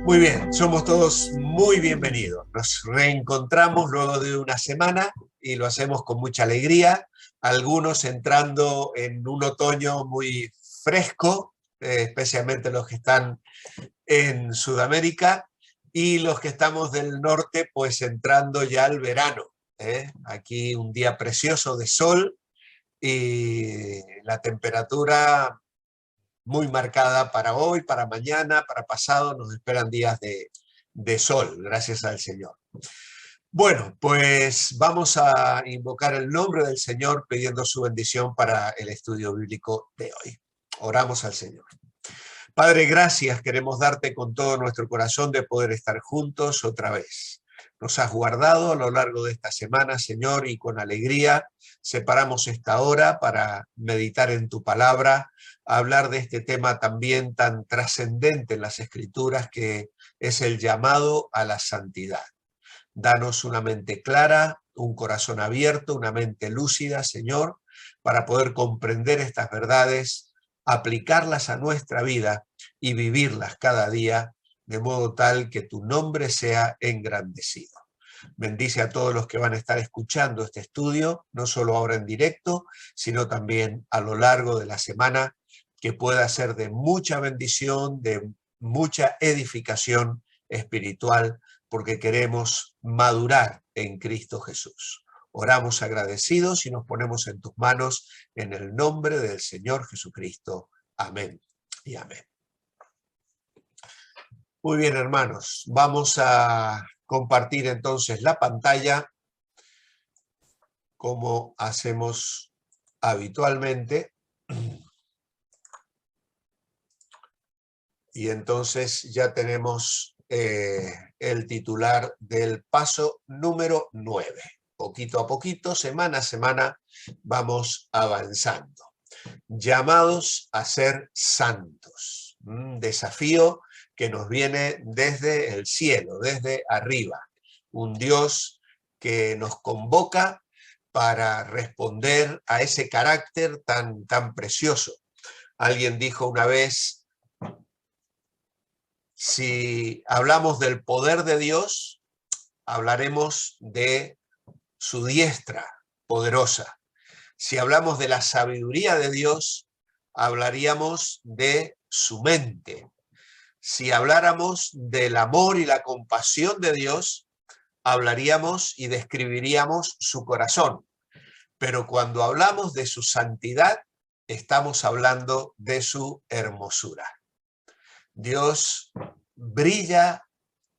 Muy bien, somos todos muy bienvenidos. Nos reencontramos luego de una semana y lo hacemos con mucha alegría. Algunos entrando en un otoño muy fresco, especialmente los que están en Sudamérica, y los que estamos del norte, pues entrando ya al verano. Aquí un día precioso de sol y la temperatura muy marcada para hoy, para mañana, para pasado. Nos esperan días de sol, gracias al Señor. Bueno, pues vamos a invocar el nombre del Señor pidiendo su bendición para el estudio bíblico de hoy. Oramos al Señor. Padre, gracias. Queremos darte con todo nuestro corazón de poder estar juntos otra vez. Nos has guardado a lo largo de esta semana, Señor, y con alegría separamos esta hora para meditar en tu palabra, hablar de este tema también tan trascendente en las Escrituras, que es el llamado a la santidad. Danos una mente clara, un corazón abierto, una mente lúcida, Señor, para poder comprender estas verdades, aplicarlas a nuestra vida y vivirlas cada día, de modo tal que tu nombre sea engrandecido. Bendice a todos los que van a estar escuchando este estudio, no solo ahora en directo, sino también a lo largo de la semana, que pueda ser de mucha bendición, de mucha edificación espiritual, porque queremos madurar en Cristo Jesús. Oramos agradecidos y nos ponemos en tus manos en el nombre del Señor Jesucristo. Amén y amén. Muy bien, hermanos, vamos a compartir entonces la pantalla como hacemos habitualmente. Y entonces ya tenemos el titular del paso número 9. Poquito a poquito, semana a semana, vamos avanzando. Llamados a ser santos. Un desafío que nos viene desde el cielo, desde arriba. Un Dios que nos convoca para responder a ese carácter tan precioso. Alguien dijo una vez: si hablamos del poder de Dios, hablaremos de su diestra poderosa. Si hablamos de la sabiduría de Dios, hablaríamos de su mente. Si habláramos del amor y la compasión de Dios, hablaríamos y describiríamos su corazón. Pero cuando hablamos de su santidad, estamos hablando de su hermosura. Dios brilla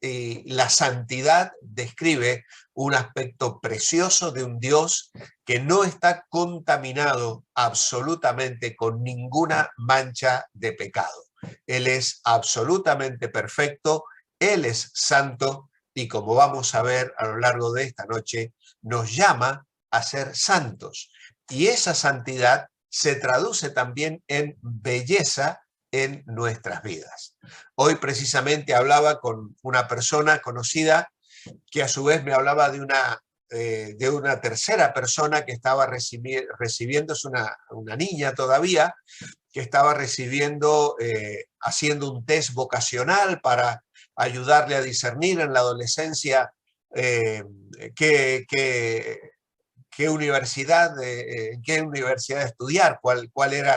y la santidad describe un aspecto precioso de un Dios que no está contaminado absolutamente con ninguna mancha de pecado. Él es absolutamente perfecto, Él es santo y, como vamos a ver a lo largo de esta noche, nos llama a ser santos. Y esa santidad se traduce también en belleza en nuestras vidas. Hoy precisamente hablaba con una persona conocida que a su vez me hablaba de una tercera persona que estaba recibiendo, es una niña todavía, que estaba recibiendo, haciendo un test vocacional para ayudarle a discernir en la adolescencia qué universidad estudiar, cuál era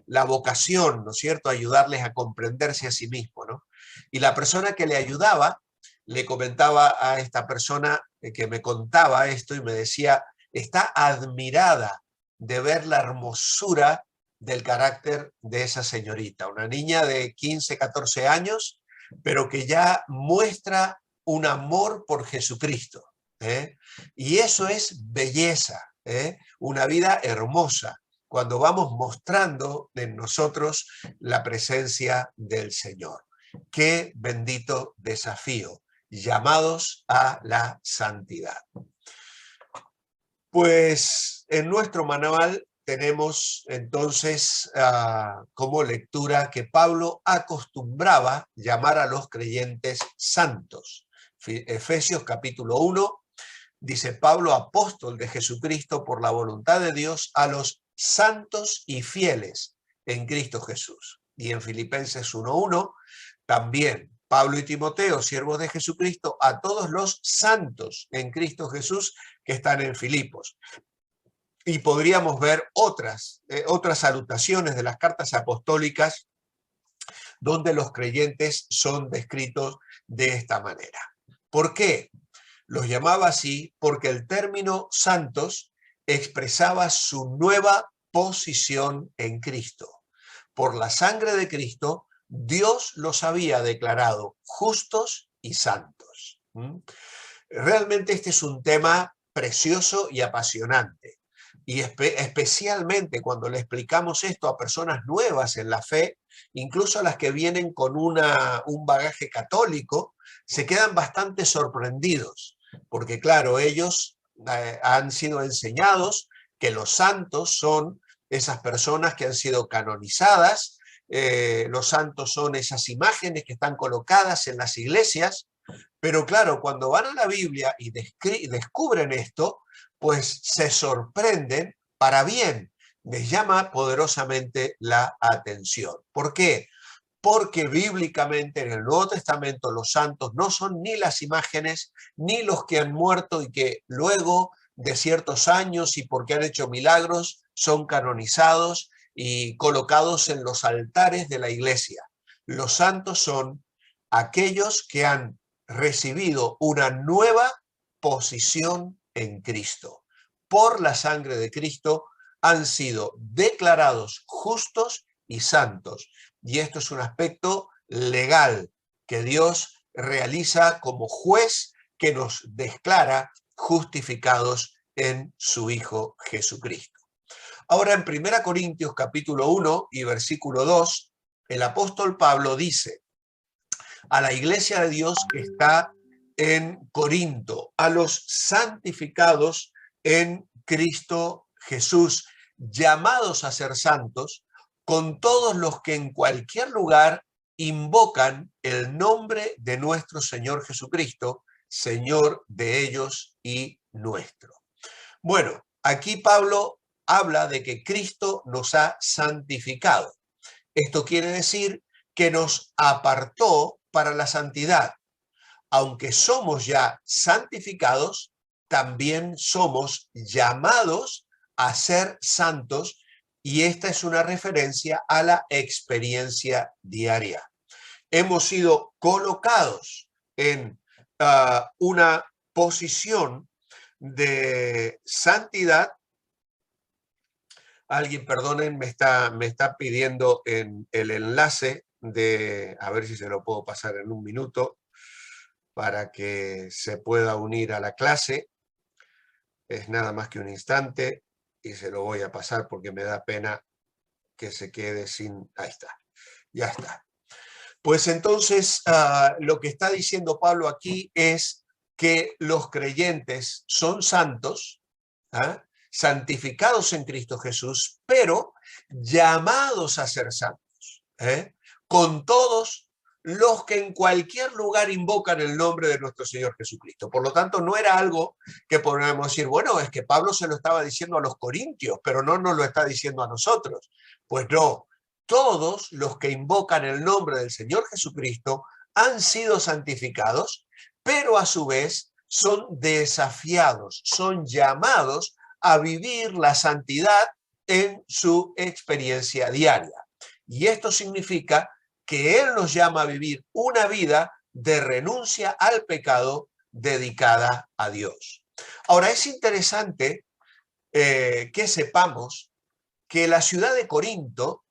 la vocación, ¿no es cierto?, ayudarles a comprenderse a sí mismos, ¿no? Y la persona que le ayudaba le comentaba a esta persona que me contaba esto y me decía: está admirada de ver la hermosura del carácter de esa señorita, una niña de 15, 14 años, pero que ya muestra un amor por Jesucristo, ¿eh? Y eso es belleza, una vida hermosa, cuando vamos mostrando en nosotros la presencia del Señor. Qué bendito desafío, llamados a la santidad. Pues en nuestro manual tenemos entonces como lectura que Pablo acostumbraba llamar a los creyentes santos. Efesios capítulo 1 dice: Pablo, apóstol de Jesucristo por la voluntad de Dios, a los santos y fieles en Cristo Jesús. Y en Filipenses 1:1 también Pablo y Timoteo, siervos de Jesucristo, a todos los santos en Cristo Jesús que están en Filipos. Y podríamos ver otras salutaciones de las cartas apostólicas donde los creyentes son descritos de esta manera. ¿Por qué? Los llamaba así porque el término santos expresaba su nueva posición en Cristo. Por la sangre de Cristo, Dios los había declarado justos y santos. Realmente este es un tema precioso y apasionante. Y especialmente cuando le explicamos esto a personas nuevas en la fe, incluso a las que vienen con un bagaje católico, se quedan bastante sorprendidos, porque claro, ellos han sido enseñados que los santos son esas personas que han sido canonizadas, los santos son esas imágenes que están colocadas en las iglesias, pero claro, cuando van a la Biblia y descubren esto, pues se sorprenden para bien, les llama poderosamente la atención. ¿Por qué? Porque bíblicamente en el Nuevo Testamento los santos no son ni las imágenes, ni los que han muerto y que luego de ciertos años y porque han hecho milagros son canonizados y colocados en los altares de la iglesia. Los santos son aquellos que han recibido una nueva posición en Cristo. Por la sangre de Cristo han sido declarados justos y santos. Y esto es un aspecto legal que Dios realiza como juez que nos declara justificados en su Hijo Jesucristo. Ahora en 1 Corintios capítulo 1 y versículo 2, el apóstol Pablo dice a la iglesia de Dios que está en Corinto, a los santificados en Cristo Jesús, llamados a ser santos, con todos los que en cualquier lugar invocan el nombre de nuestro Señor Jesucristo, Señor de ellos y nuestro. Bueno, aquí Pablo habla de que Cristo nos ha santificado. Esto quiere decir que nos apartó para la santidad. Aunque somos ya santificados, también somos llamados a ser santos, y esta es una referencia a la experiencia diaria. Hemos sido colocados en una posición de santidad. Alguien, perdonen, me está pidiendo en el enlace de, a ver si se lo puedo pasar en un minuto, para que se pueda unir a la clase. Es nada más que un instante y se lo voy a pasar porque me da pena que se quede sin... Ahí está, ya está. Pues entonces lo que está diciendo Pablo aquí es que los creyentes son santos, santificados en Cristo Jesús, pero llamados a ser santos, con todos los que en cualquier lugar invocan el nombre de nuestro Señor Jesucristo. Por lo tanto, no era algo que podríamos decir, bueno, es que Pablo se lo estaba diciendo a los corintios, pero no nos lo está diciendo a nosotros. Pues no, todos los que invocan el nombre del Señor Jesucristo han sido santificados, pero a su vez son desafiados, son llamados a vivir la santidad en su experiencia diaria. Y esto significa que Él nos llama a vivir una vida de renuncia al pecado dedicada a Dios. Ahora, es interesante que sepamos que la ciudad de Corinto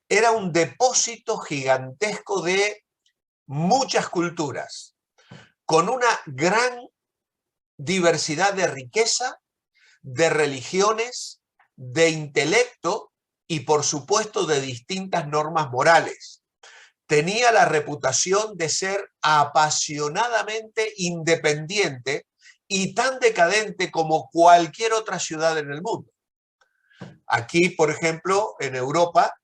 era un depósito gigantesco de muchas culturas, con una gran diversidad de riqueza, de religiones, de intelecto y, por supuesto, de distintas normas morales. Tenía la reputación de ser apasionadamente independiente y tan decadente como cualquier otra ciudad en el mundo. Aquí, por ejemplo, en Europa,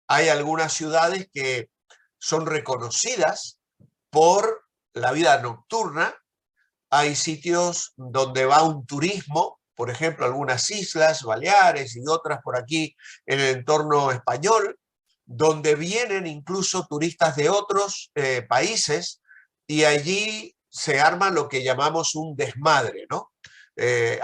hay algunas ciudades que son reconocidas por la vida nocturna. Hay sitios donde va un turismo, por ejemplo, algunas islas, Baleares y otras por aquí en el entorno español, donde vienen incluso turistas de otros países y allí se arma lo que llamamos un desmadre, ¿no?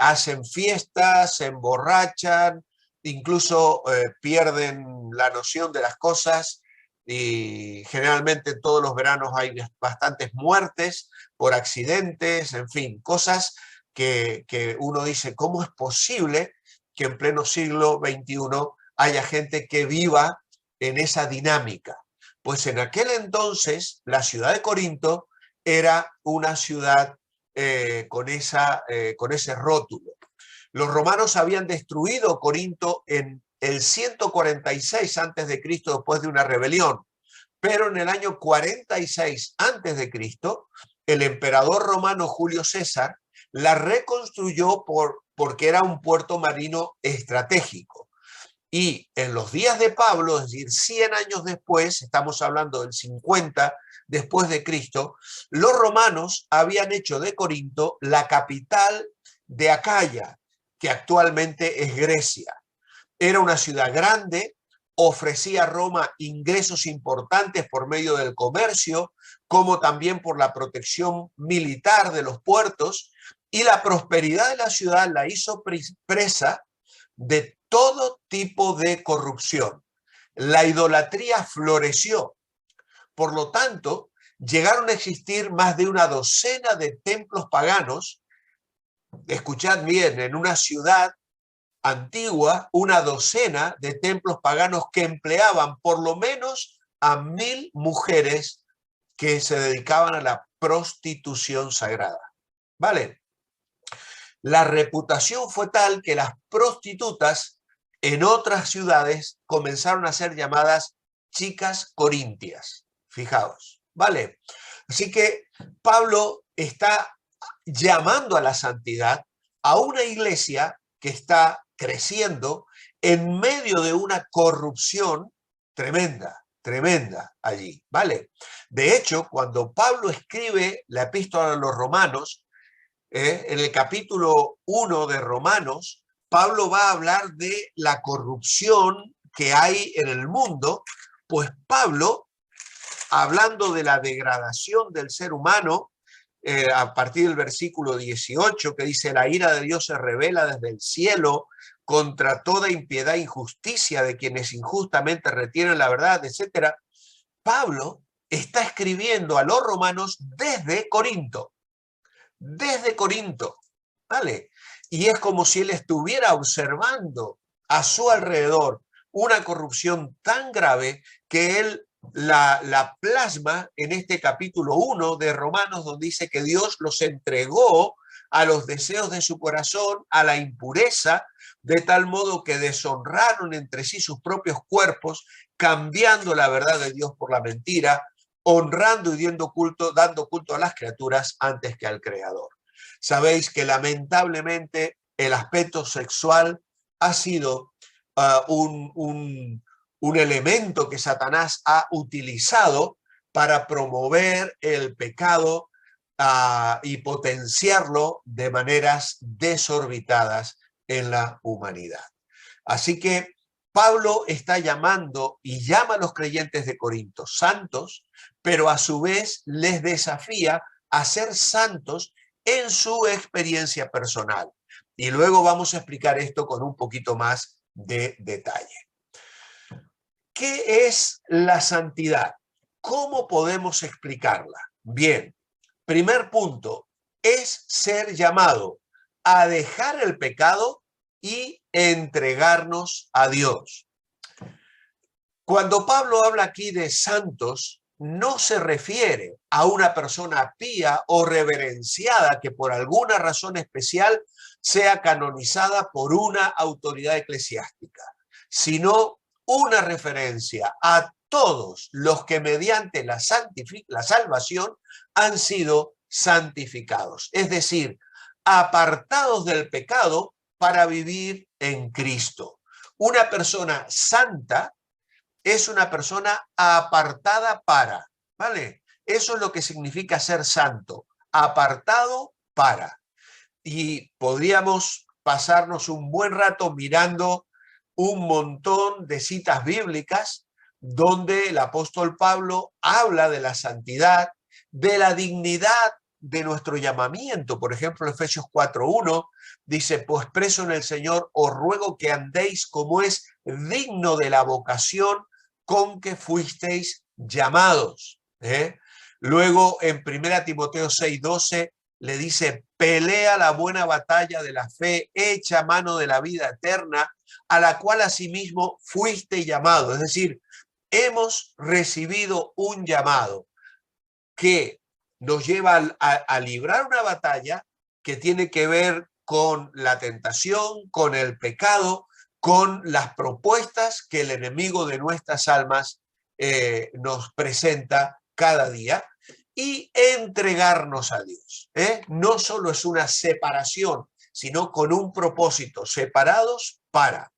Hacen fiestas, se emborrachan, incluso pierden la noción de las cosas y generalmente todos los veranos hay bastantes muertes por accidentes, en fin, cosas que uno dice, ¿cómo es posible que en pleno siglo XXI haya gente que viva en esa dinámica? Pues en aquel entonces la ciudad de Corinto era una ciudad con ese rótulo. Los romanos habían destruido Corinto en el 146 a.C. después de una rebelión, pero en el año 46 a.C., el emperador romano Julio César la reconstruyó porque era un puerto marino estratégico. Y en los días de Pablo, es decir, 100 años después, estamos hablando del 50 después de Cristo, los romanos habían hecho de Corinto la capital de Acaya, que actualmente es Grecia. Era una ciudad grande, ofrecía a Roma ingresos importantes por medio del comercio, como también por la protección militar de los puertos, y la prosperidad de la ciudad la hizo presa de todo tipo de corrupción. La idolatría floreció. Por lo tanto, llegaron a existir más de una docena de templos paganos. Escuchad bien, en una ciudad antigua, una docena de templos paganos que empleaban por lo menos a 1000 mujeres que se dedicaban a la prostitución sagrada. ¿Vale? La reputación fue tal que las prostitutas en otras ciudades comenzaron a ser llamadas chicas corintias. Fijaos, ¿vale? Así que Pablo está llamando a la santidad a una iglesia que está creciendo en medio de una corrupción tremenda, tremenda allí, ¿vale? De hecho, cuando Pablo escribe la epístola a los romanos, en el capítulo 1 de Romanos, Pablo va a hablar de la corrupción que hay en el mundo, pues Pablo, hablando de la degradación del ser humano, a partir del versículo 18, que dice, la ira de Dios se revela desde el cielo contra toda impiedad e injusticia de quienes injustamente retienen la verdad, etcétera. Pablo está escribiendo a los romanos desde Corinto, ¿vale? Y es como si él estuviera observando a su alrededor una corrupción tan grave que él la plasma en este capítulo 1 de Romanos, donde dice que Dios los entregó a los deseos de su corazón, a la impureza, de tal modo que deshonraron entre sí sus propios cuerpos, cambiando la verdad de Dios por la mentira, honrando y dando culto a las criaturas antes que al Creador. Sabéis que lamentablemente el aspecto sexual ha sido un elemento que Satanás ha utilizado para promover el pecado y potenciarlo de maneras desorbitadas en la humanidad. Así que Pablo está llamando y llama a los creyentes de Corinto santos, pero a su vez les desafía a ser santos en su experiencia personal. Y luego vamos a explicar esto con un poquito más de detalle. ¿Qué es la santidad? ¿Cómo podemos explicarla? Bien, primer punto, es ser llamado a dejar el pecado y entregarnos a Dios. Cuando Pablo habla aquí de santos, no se refiere a una persona pía o reverenciada que por alguna razón especial sea canonizada por una autoridad eclesiástica, sino una referencia a todos los que mediante la salvación han sido santificados, es decir, apartados del pecado para vivir en Cristo. Una persona santa es una persona apartada para, ¿vale? Eso es lo que significa ser santo, apartado para. Y podríamos pasarnos un buen rato mirando un montón de citas bíblicas donde el apóstol Pablo habla de la santidad, de la dignidad de nuestro llamamiento. Por ejemplo, Efesios 4:1 dice, pues preso en el Señor, os ruego que andéis como es digno de la vocación con que fuisteis llamados. Luego en 1 Timoteo 6:12 le dice, pelea la buena batalla de la fe, echa mano de la vida eterna, a la cual asimismo fuiste llamado. Es decir, hemos recibido un llamado que nos lleva a librar una batalla que tiene que ver con la tentación, con el pecado, con las propuestas que el enemigo de nuestras almas nos presenta cada día, y entregarnos a Dios. No solo es una separación, sino con un propósito, separados para.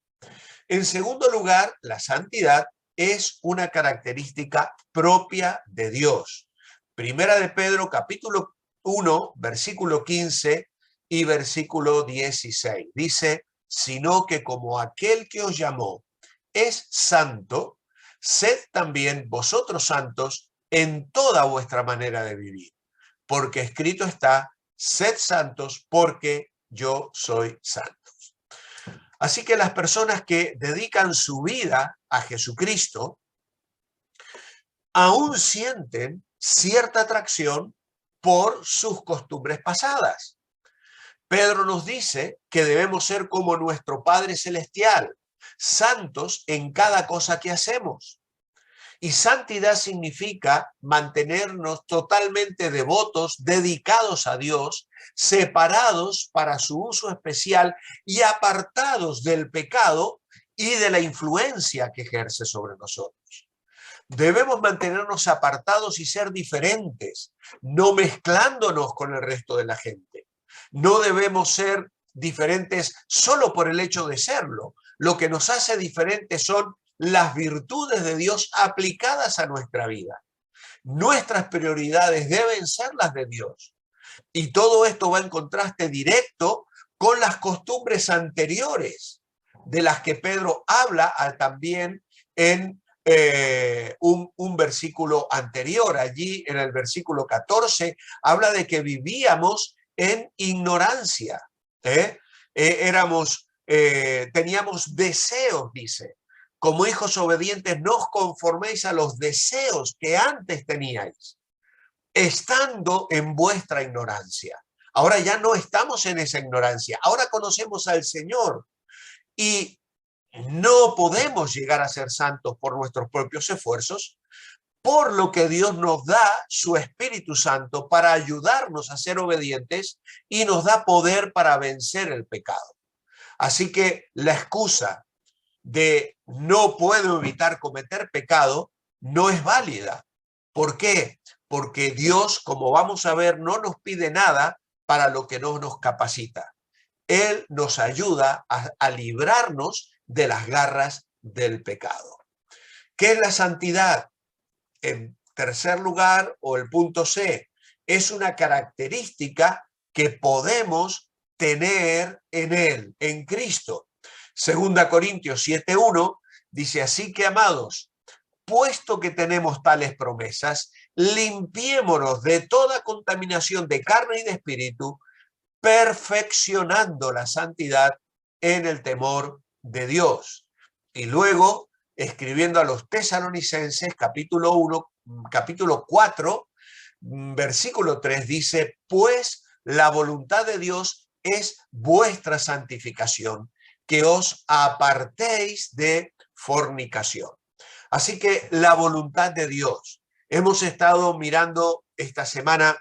En segundo lugar, la santidad es una característica propia de Dios. Primera de Pedro, capítulo 1, versículo 15 y versículo 16. Dice, sino que como aquel que os llamó es santo, sed también vosotros santos en toda vuestra manera de vivir. Porque escrito está, sed santos porque yo soy santo. Así que las personas que dedican su vida a Jesucristo aún sienten cierta atracción por sus costumbres pasadas. Pedro nos dice que debemos ser como nuestro Padre Celestial, santos en cada cosa que hacemos. Y santidad significa mantenernos totalmente devotos, dedicados a Dios, separados para su uso especial y apartados del pecado y de la influencia que ejerce sobre nosotros. Debemos mantenernos apartados y ser diferentes, no mezclándonos con el resto de la gente. No debemos ser diferentes solo por el hecho de serlo. Lo que nos hace diferentes son las virtudes de Dios aplicadas a nuestra vida. Nuestras prioridades deben ser las de Dios. Y todo esto va en contraste directo con las costumbres anteriores de las que Pedro habla también en un versículo anterior. Allí en el versículo 14 habla de que vivíamos en ignorancia. Teníamos deseos, dice. Como hijos obedientes, no os conforméis a los deseos que antes teníais, estando en vuestra ignorancia. Ahora ya no estamos en esa ignorancia. Ahora conocemos al Señor y no podemos llegar a ser santos por nuestros propios esfuerzos, por lo que Dios nos da su Espíritu Santo para ayudarnos a ser obedientes y nos da poder para vencer el pecado. Así que la excusa de no puedo evitar cometer pecado no es válida. ¿Por qué? Porque Dios, como vamos a ver, no nos pide nada para lo que no nos capacita. Él nos ayuda a librarnos de las garras del pecado. ¿Qué es la santidad? En tercer lugar, o el punto C, es una característica que podemos tener en Él, en Cristo. Segunda Corintios 7:1 dice, así que amados, puesto que tenemos tales promesas, limpiémonos de toda contaminación de carne y de espíritu, perfeccionando la santidad en el temor de Dios. Y luego, escribiendo a los tesalonicenses, capítulo 4, versículo 3, dice, pues la voluntad de Dios es vuestra santificación, que os apartéis de fornicación. Así que la voluntad de Dios. Hemos estado mirando esta semana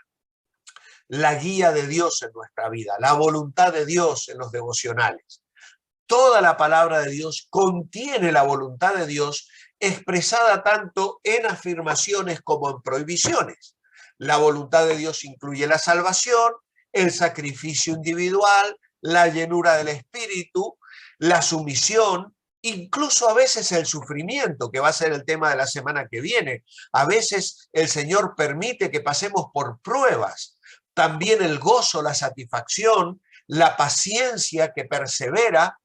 la guía de Dios en nuestra vida, la voluntad de Dios en los devocionales. Toda la palabra de Dios contiene la voluntad de Dios expresada tanto en afirmaciones como en prohibiciones. La voluntad de Dios incluye la salvación, el sacrificio individual, la llenura del Espíritu, la sumisión, incluso a veces el sufrimiento, que va a ser el tema de la semana que viene. A veces el Señor permite que pasemos por pruebas. También el gozo, la satisfacción, la paciencia que persevera,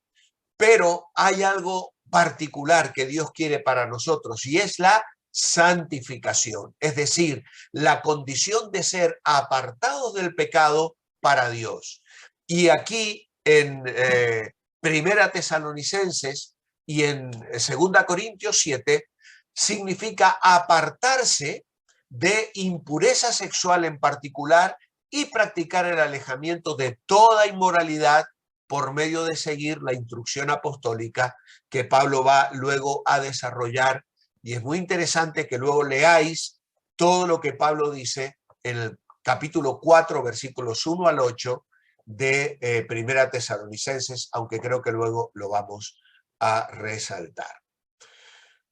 pero hay algo particular que Dios quiere para nosotros y es la santificación, es decir, la condición de ser apartados del pecado para Dios. Y aquí en Primera Tesalonicenses y en 2 Corintios 7 significa apartarse de impureza sexual en particular y practicar el alejamiento de toda inmoralidad por medio de seguir la instrucción apostólica que Pablo va luego a desarrollar. Y es muy interesante que luego leáis todo lo que Pablo dice en el capítulo 4, versículos 1 al 8 de Primera Tesalonicenses, aunque creo que luego lo vamos a resaltar.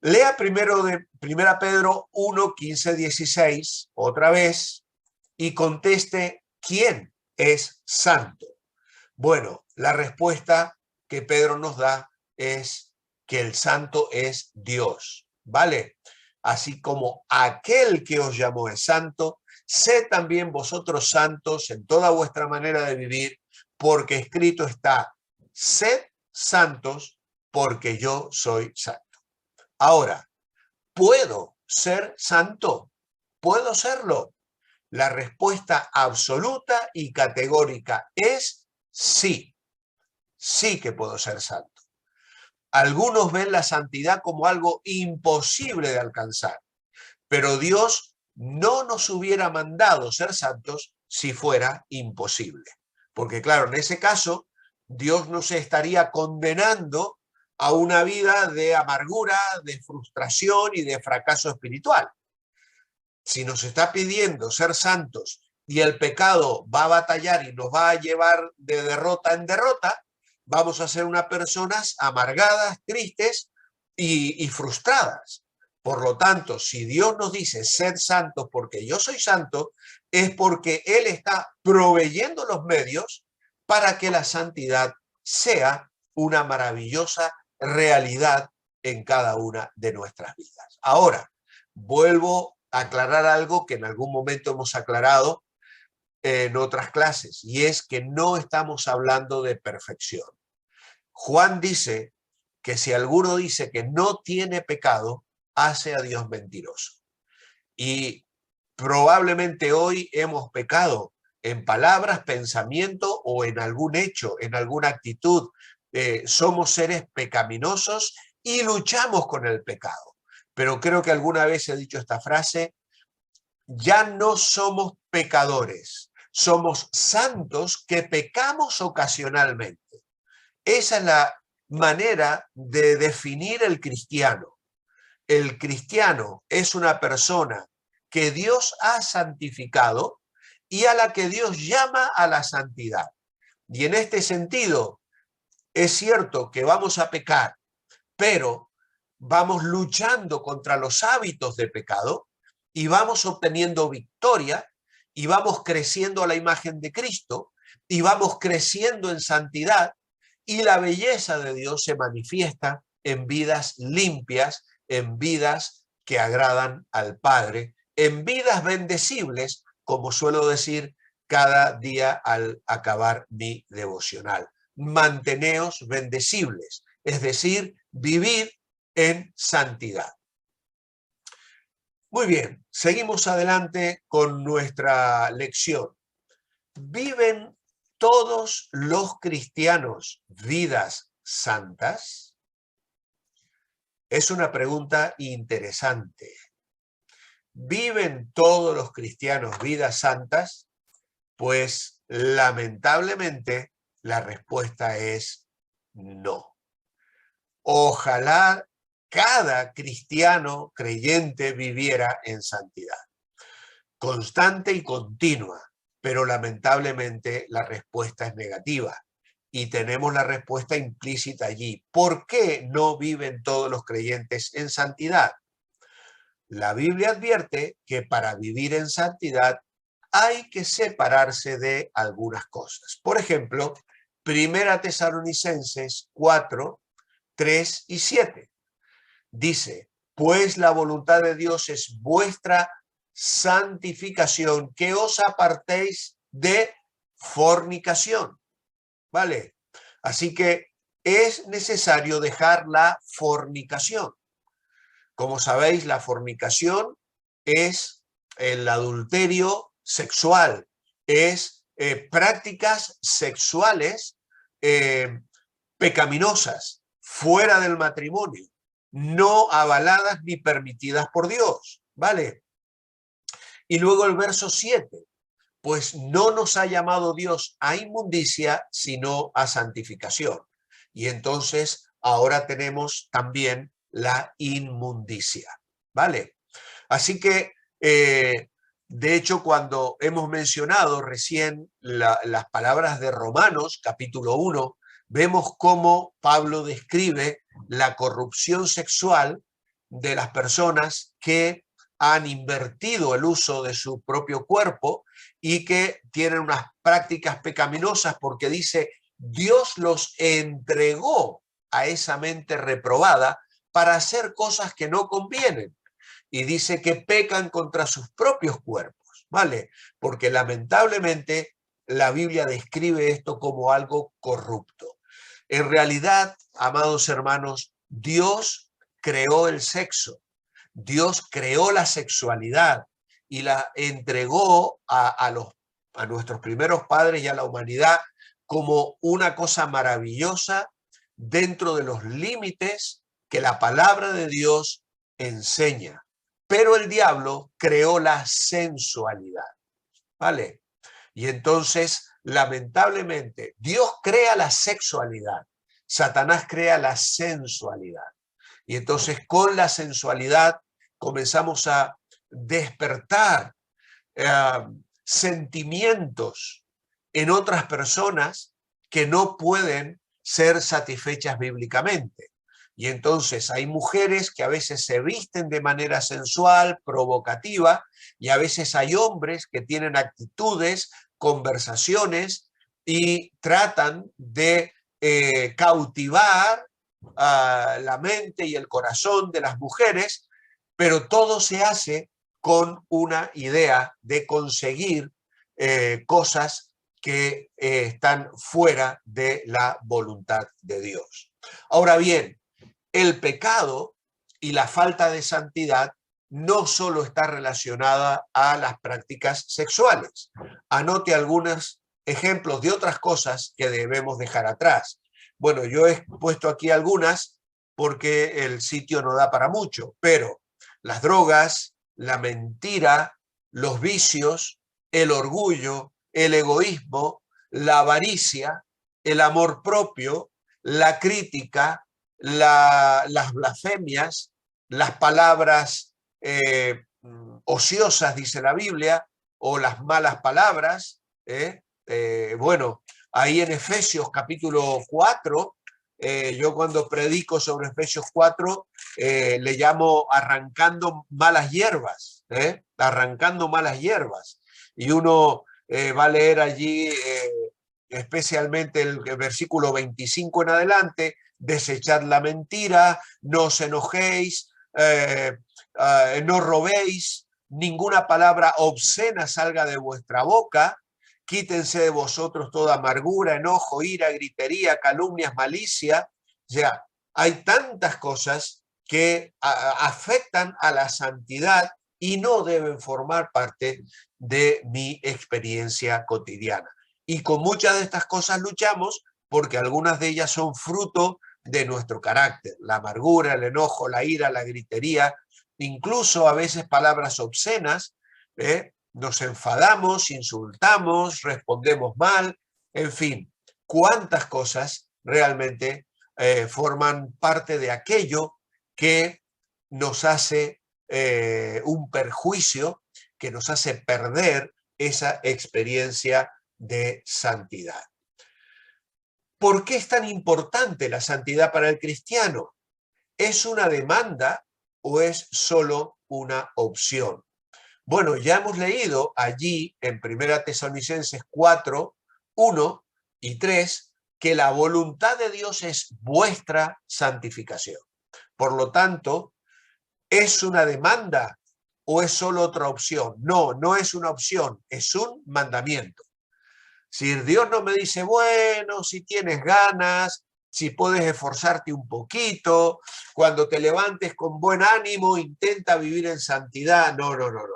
Lea primero de Primera Pedro 1, 15, 16, otra vez, y conteste, ¿quién es santo? Bueno, la respuesta que Pedro nos da es que el santo es Dios, ¿vale? Así como aquel que os llamó es santo, sed también vosotros santos en toda vuestra manera de vivir, porque escrito está, sed santos porque yo soy santo. Ahora, ¿puedo ser santo? ¿Puedo serlo? La respuesta absoluta y categórica es sí. Sí que puedo ser santo. Algunos ven la santidad como algo imposible de alcanzar, pero Dios no nos hubiera mandado ser santos si fuera imposible. Porque claro, en ese caso, Dios nos estaría condenando a una vida de amargura, de frustración y de fracaso espiritual. Si nos está pidiendo ser santos y el pecado va a batallar y nos va a llevar de derrota en derrota, vamos a ser unas personas amargadas, tristes y frustradas. Por lo tanto, si Dios nos dice sed santos porque yo soy santo, es porque Él está proveyendo los medios para que la santidad sea una maravillosa realidad en cada una de nuestras vidas. Ahora, vuelvo a aclarar algo que en algún momento hemos aclarado en otras clases, y es que no estamos hablando de perfección. Juan dice que si alguno dice que no tiene pecado, hace a Dios mentiroso. Y probablemente hoy hemos pecado en palabras, pensamiento o en algún hecho, en alguna actitud. Somos seres pecaminosos y luchamos con el pecado. Pero creo que alguna vez he dicho esta frase, ya no somos pecadores, somos santos que pecamos ocasionalmente. Esa es la manera de definir el cristiano. El cristiano es una persona que Dios ha santificado y a la que Dios llama a la santidad. Y en este sentido, es cierto que vamos a pecar, pero vamos luchando contra los hábitos de pecado y vamos obteniendo victoria y vamos creciendo a la imagen de Cristo y vamos creciendo en santidad y la belleza de Dios se manifiesta en vidas limpias, en vidas que agradan al Padre, en vidas bendecibles, como suelo decir cada día al acabar mi devocional. Manteneos bendecibles, es decir, vivir en santidad. Muy bien, seguimos adelante con nuestra lección. ¿Viven todos los cristianos vidas santas? Es una pregunta interesante. ¿Viven todos los cristianos vidas santas? Pues lamentablemente la respuesta es no. Ojalá cada cristiano creyente viviera en santidad, constante y continua, pero lamentablemente la respuesta es negativa. Y tenemos la respuesta implícita allí. ¿Por qué no viven todos los creyentes en santidad? La Biblia advierte que para vivir en santidad hay que separarse de algunas cosas. Por ejemplo, Primera Tesalonicenses 4, 3 y 7. Dice, pues la voluntad de Dios es vuestra santificación, que os apartéis de fornicación. ¿Vale? Así que es necesario dejar la fornicación. Como sabéis, la fornicación es el adulterio sexual, es prácticas sexuales pecaminosas, fuera del matrimonio, no avaladas ni permitidas por Dios, ¿vale? Y luego el verso 7, pues no nos ha llamado Dios a inmundicia, sino a santificación. Y entonces ahora tenemos también la inmundicia, ¿vale? Así que, de hecho, cuando hemos mencionado recién las palabras de Romanos, capítulo 1, vemos cómo Pablo describe la corrupción sexual de las personas que han invertido el uso de su propio cuerpo y que tienen unas prácticas pecaminosas porque dice, Dios los entregó a esa mente reprobada para hacer cosas que no convienen. Y dice que pecan contra sus propios cuerpos, ¿vale? Porque lamentablemente la Biblia describe esto como algo corrupto. En realidad, amados hermanos, Dios creó el sexo, Dios creó la sexualidad y la entregó a nuestros primeros padres y a la humanidad como una cosa maravillosa dentro de los límites que la palabra de Dios enseña. Pero el diablo creó la sensualidad, ¿vale? Y entonces, lamentablemente, Dios crea la sexualidad, Satanás crea la sensualidad. Y entonces con la sensualidad comenzamos a despertar sentimientos en otras personas que no pueden ser satisfechas bíblicamente. Y entonces hay mujeres que a veces se visten de manera sensual, provocativa, y a veces hay hombres que tienen actitudes, conversaciones y tratan de cautivar la mente y el corazón de las mujeres, pero todo se hace con una idea de conseguir cosas que están fuera de la voluntad de Dios. Ahora bien, el pecado y la falta de santidad no solo está relacionada a las prácticas sexuales. Anote algunos ejemplos de otras cosas que debemos dejar atrás. Bueno, yo he puesto aquí algunas porque el sitio no da para mucho, pero las drogas, la mentira, los vicios, el orgullo, el egoísmo, la avaricia, el amor propio, la crítica, las blasfemias, las palabras ociosas, dice la Biblia, o las malas palabras. Bueno, ahí en Efesios capítulo 4, yo cuando predico sobre Efesios 4, le llamo arrancando malas hierbas, arrancando malas hierbas. Y uno va a leer allí especialmente el versículo 25 en adelante, desechad la mentira, no os enojéis, no robéis, ninguna palabra obscena salga de vuestra boca, quítense de vosotros toda amargura, enojo, ira, gritería, calumnias, malicia. Ya, hay tantas cosas que afectan a la santidad y no deben formar parte de mi experiencia cotidiana. Y con muchas de estas cosas luchamos porque algunas de ellas son fruto de nuestro carácter, la amargura, el enojo, la ira, la gritería, incluso a veces palabras obscenas, nos enfadamos, insultamos, respondemos mal, en fin, cuántas cosas realmente forman parte de aquello que nos hace un perjuicio, que nos hace perder esa experiencia de santidad. ¿Por qué es tan importante la santidad para el cristiano? ¿Es una demanda o es solo una opción? Bueno, ya hemos leído allí en 1 Tesalonicenses 4, 1 y 3, que la voluntad de Dios es vuestra santificación. Por lo tanto, ¿es una demanda o es solo otra opción? No, no es una opción, es un mandamiento. Si Dios no me dice, bueno, si tienes ganas, si puedes esforzarte un poquito, cuando te levantes con buen ánimo, intenta vivir en santidad. No, no, no, no.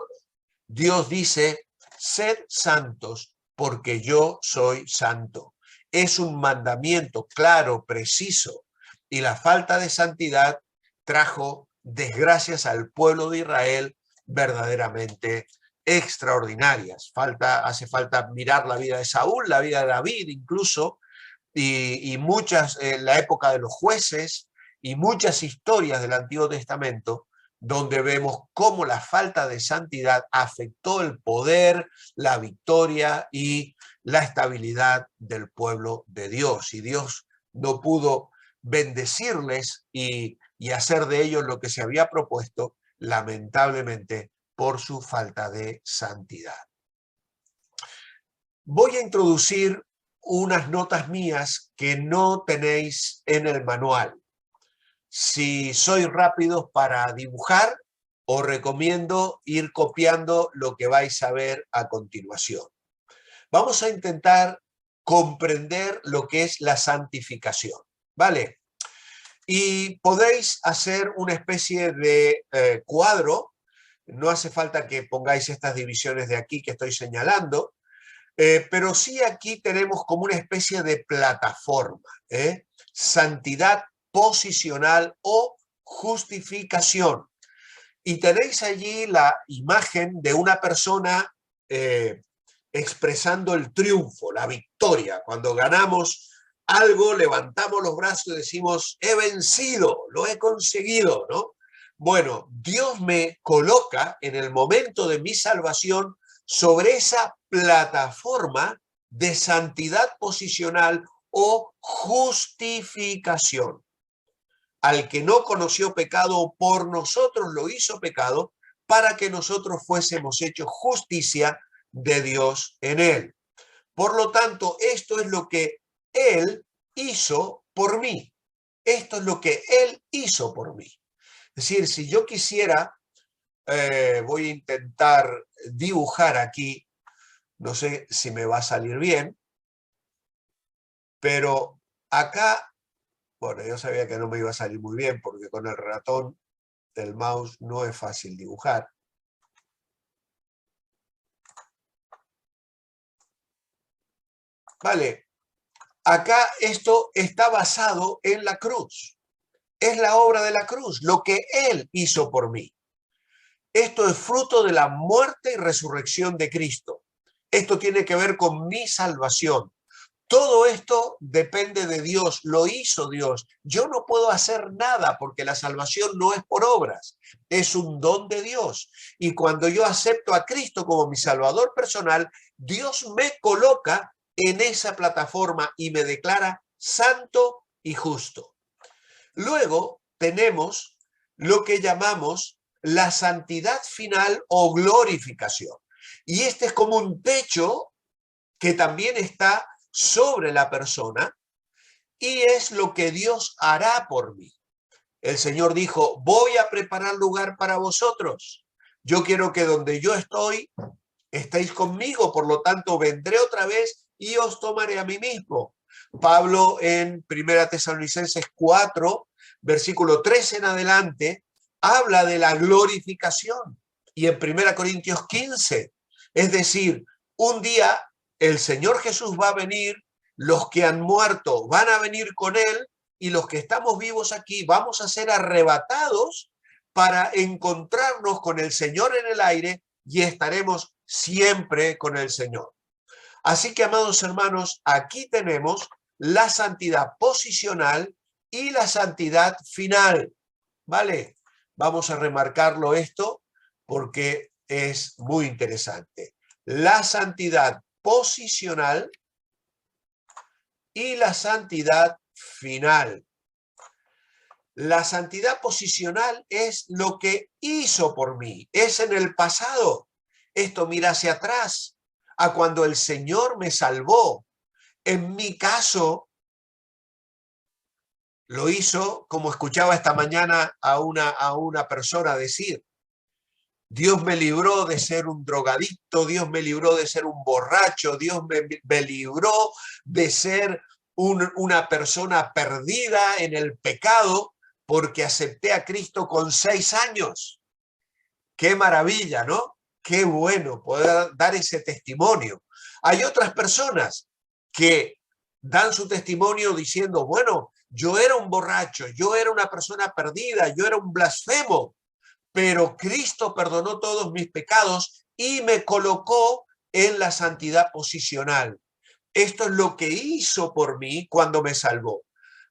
Dios dice, sed santos porque yo soy santo. Es un mandamiento claro, preciso, y la falta de santidad trajo desgracias al pueblo de Israel verdaderamente extraordinarias. Hace falta mirar la vida de Saúl, la vida de David incluso, y muchas, la época de los jueces y muchas historias del Antiguo Testamento, donde vemos cómo la falta de santidad afectó el poder, la victoria y la estabilidad del pueblo de Dios. Y Dios no pudo bendecirles y hacer de ellos lo que se había propuesto, lamentablemente, por su falta de santidad. Voy a introducir unas notas mías que no tenéis en el manual. Si sois rápidos para dibujar, os recomiendo ir copiando lo que vais a ver a continuación. Vamos a intentar comprender lo que es la santificación, ¿vale? Y podéis hacer una especie de cuadro, no hace falta que pongáis estas divisiones de aquí que estoy señalando, pero sí aquí tenemos como una especie de plataforma, santidad posicional o justificación. Y tenéis allí la imagen de una persona expresando el triunfo, la victoria. Cuando ganamos algo, levantamos los brazos y decimos, he vencido, lo he conseguido, ¿no? Bueno, Dios me coloca en el momento de mi salvación sobre esa plataforma de santidad posicional o justificación. Al que no conoció pecado, por nosotros lo hizo pecado, para que nosotros fuésemos hechos justicia de Dios en él. Por lo tanto, esto es lo que Él hizo por mí. Esto es lo que Él hizo por mí. Es decir, si yo quisiera, voy a intentar dibujar aquí, no sé si me va a salir bien, pero acá, bueno, yo sabía que no me iba a salir muy bien porque con el ratón del mouse no es fácil dibujar. Vale, acá esto está basado en la cruz. Es la obra de la cruz, lo que Él hizo por mí. Esto es fruto de la muerte y resurrección de Cristo. Esto tiene que ver con mi salvación. Todo esto depende de Dios, lo hizo Dios. Yo no puedo hacer nada porque la salvación no es por obras, es un don de Dios. Y cuando yo acepto a Cristo como mi Salvador personal, Dios me coloca en esa plataforma y me declara santo y justo. Luego tenemos lo que llamamos la santidad final o glorificación. Y este es como un techo que también está sobre la persona y es lo que Dios hará por mí. El Señor dijo, voy a preparar lugar para vosotros. Yo quiero que donde yo estoy, estéis conmigo, por lo tanto vendré otra vez y os tomaré a mí mismo. Pablo en 1 Tesalonicenses 4, versículo 13 en adelante, habla de la glorificación. Y en 1 Corintios 15, es decir, un día el Señor Jesús va a venir, los que han muerto van a venir con Él y los que estamos vivos aquí vamos a ser arrebatados para encontrarnos con el Señor en el aire y estaremos siempre con el Señor. Así que, amados hermanos, aquí tenemos la santidad posicional y la santidad final, ¿vale? Vamos a remarcarlo esto porque es muy interesante. La santidad posicional y la santidad final. La santidad posicional es lo que hizo por mí, es en el pasado. Esto mira hacia atrás, a cuando el Señor me salvó. En mi caso, lo hizo, como escuchaba esta mañana a una persona decir, Dios me libró de ser un drogadicto, Dios me libró de ser un borracho, Dios me libró de ser una persona perdida en el pecado porque acepté a Cristo con 6 años. Qué maravilla, ¿no? Qué bueno poder dar ese testimonio. Hay otras personas que dan su testimonio diciendo, bueno, yo era un borracho, yo era una persona perdida, yo era un blasfemo, pero Cristo perdonó todos mis pecados y me colocó en la santidad posicional. Esto es lo que hizo por mí cuando me salvó.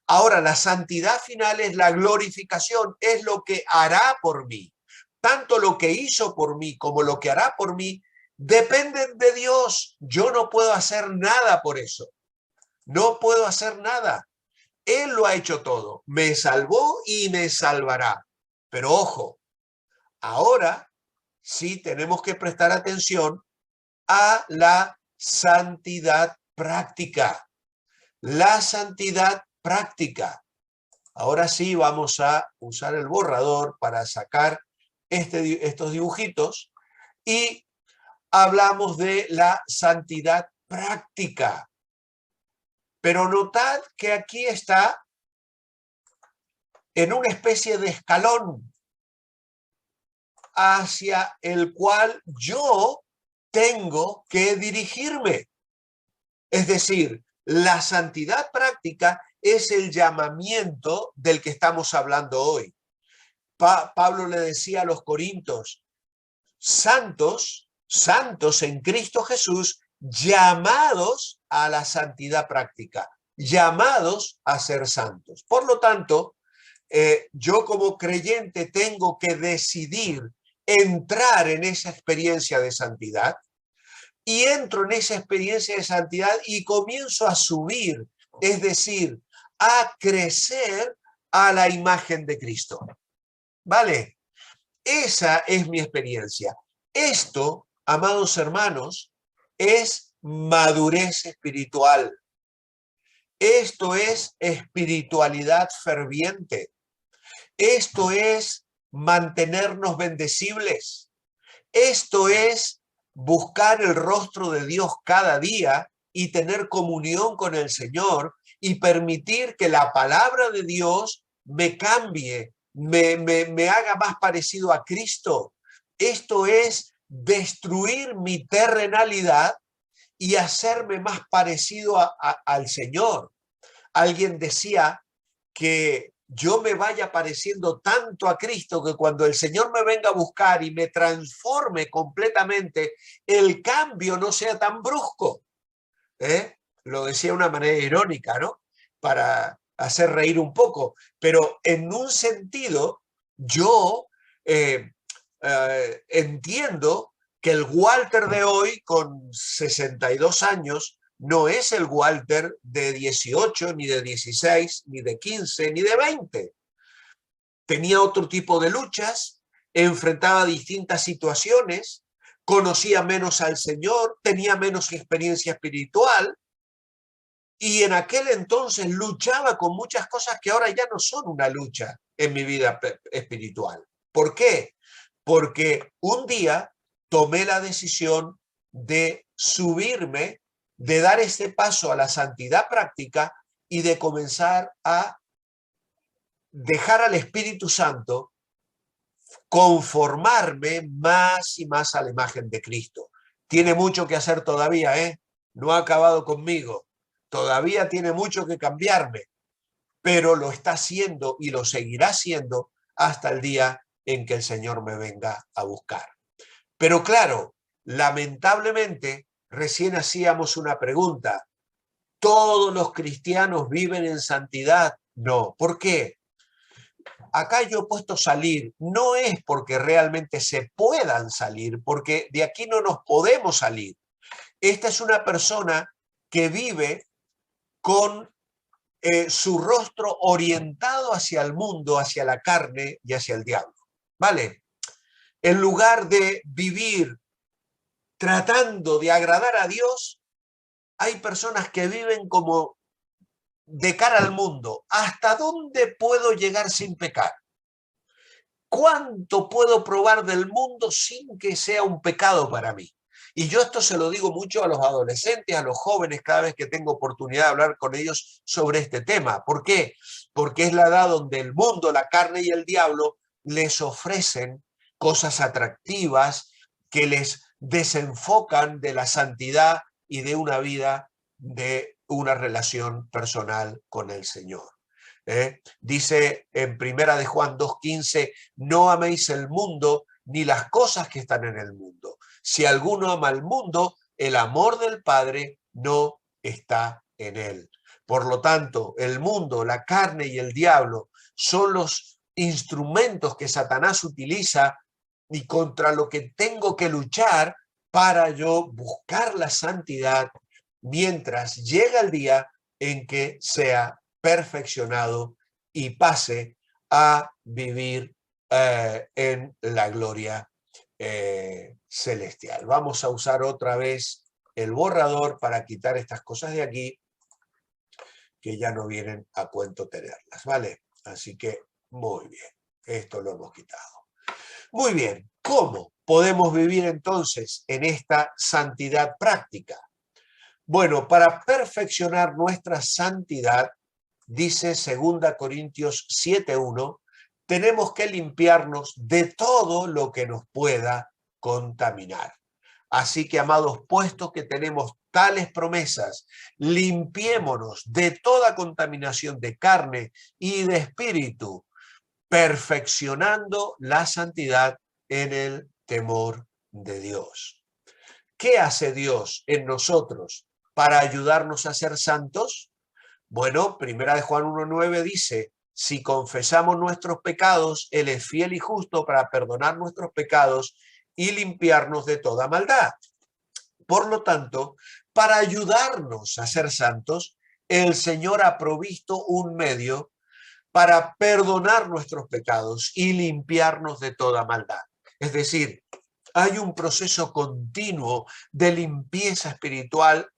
Ahora, la santidad final es la glorificación, es lo que hará por mí. Tanto lo que hizo por mí como lo que hará por mí dependen de Dios. Yo no puedo hacer nada por eso. No puedo hacer nada. Él lo ha hecho todo. Me salvó y me salvará. Pero ojo, ahora sí tenemos que prestar atención a la santidad práctica. La santidad práctica. Ahora sí vamos a usar el borrador para sacar estos dibujitos y hablamos de la santidad práctica. Pero notad que aquí está en una especie de escalón hacia el cual yo tengo que dirigirme. Es decir, la santidad práctica es el llamamiento del que estamos hablando hoy. Pablo le decía a los corintios, santos, santos en Cristo Jesús, llamados a la santidad práctica, llamados a ser santos. Por lo tanto, yo como creyente tengo que decidir entrar en esa experiencia de santidad y entro en esa experiencia de santidad y comienzo a subir, es decir, a crecer a la imagen de Cristo. ¿Vale? Esa es mi experiencia. Esto, amados hermanos, es madurez espiritual. Esto es espiritualidad ferviente. Esto es mantenernos bendecibles. Esto es buscar el rostro de Dios cada día y tener comunión con el Señor y permitir que la palabra de Dios me cambie, me haga más parecido a Cristo. Esto es destruir mi terrenalidad y hacerme más parecido al Señor. Alguien decía que yo me vaya pareciendo tanto a Cristo que cuando el Señor me venga a buscar y me transforme completamente, el cambio no sea tan brusco. Lo decía de una manera irónica, ¿no? Para hacer reír un poco, pero en un sentido yo entiendo que el Walter de hoy con 62 años no es el Walter de 18, ni de 16, ni de 15, ni de 20. Tenía otro tipo de luchas, enfrentaba distintas situaciones, conocía menos al Señor, tenía menos experiencia espiritual y en aquel entonces luchaba con muchas cosas que ahora ya no son una lucha en mi vida espiritual. ¿Por qué? Porque un día tomé la decisión de subirme, de dar este paso a la santidad práctica y de comenzar a dejar al Espíritu Santo conformarme más y más a la imagen de Cristo. Tiene mucho que hacer todavía, ¿eh? No ha acabado conmigo. Todavía tiene mucho que cambiarme, pero lo está haciendo y lo seguirá haciendo hasta el día en que el Señor me venga a buscar. Pero claro, lamentablemente, recién hacíamos una pregunta. ¿Todos los cristianos viven en santidad? No. ¿Por qué? Acá yo he puesto salir. No es porque realmente se puedan salir, porque de aquí no nos podemos salir. Esta es una persona que vive con su rostro orientado hacia el mundo, hacia la carne y hacia el diablo. ¿Vale? En lugar de vivir tratando de agradar a Dios, hay personas que viven como de cara al mundo. ¿Hasta dónde puedo llegar sin pecar? ¿Cuánto puedo probar del mundo sin que sea un pecado para mí? Y yo esto se lo digo mucho a los adolescentes, a los jóvenes, cada vez que tengo oportunidad de hablar con ellos sobre este tema. ¿Por qué? Porque es la edad donde el mundo, la carne y el diablo les ofrecen cosas atractivas que les desenfocan de la santidad y de una vida, de una relación personal con el Señor. Dice en Primera de Juan 2:15, no améis el mundo ni las cosas que están en el mundo. Si alguno ama al mundo, el amor del Padre no está en él. Por lo tanto, el mundo, la carne y el diablo son los instrumentos que Satanás utiliza y contra lo que tengo que luchar para yo buscar la santidad mientras llega el día en que sea perfeccionado y pase a vivir en la gloria celestial. Vamos a usar otra vez el borrador para quitar estas cosas de aquí que ya no vienen a cuento tenerlas, ¿vale? Así que muy bien, esto lo hemos quitado. Muy bien, ¿cómo podemos vivir entonces en esta santidad práctica? Bueno, para perfeccionar nuestra santidad, dice 2 Corintios 7:1, tenemos que limpiarnos de todo lo que nos pueda contaminar. Así que, amados, puesto que tenemos tales promesas, limpiémonos de toda contaminación de carne y de espíritu, perfeccionando la santidad en el temor de Dios. ¿Qué hace Dios en nosotros para ayudarnos a ser santos? Bueno, Primera de Juan 1:9 dice, si confesamos nuestros pecados, Él es fiel y justo para perdonar nuestros pecados y limpiarnos de toda maldad. Por lo tanto, para ayudarnos a ser santos, el Señor ha provisto un medio para perdonar nuestros pecados y limpiarnos de toda maldad. Es decir, hay un proceso continuo de limpieza espiritual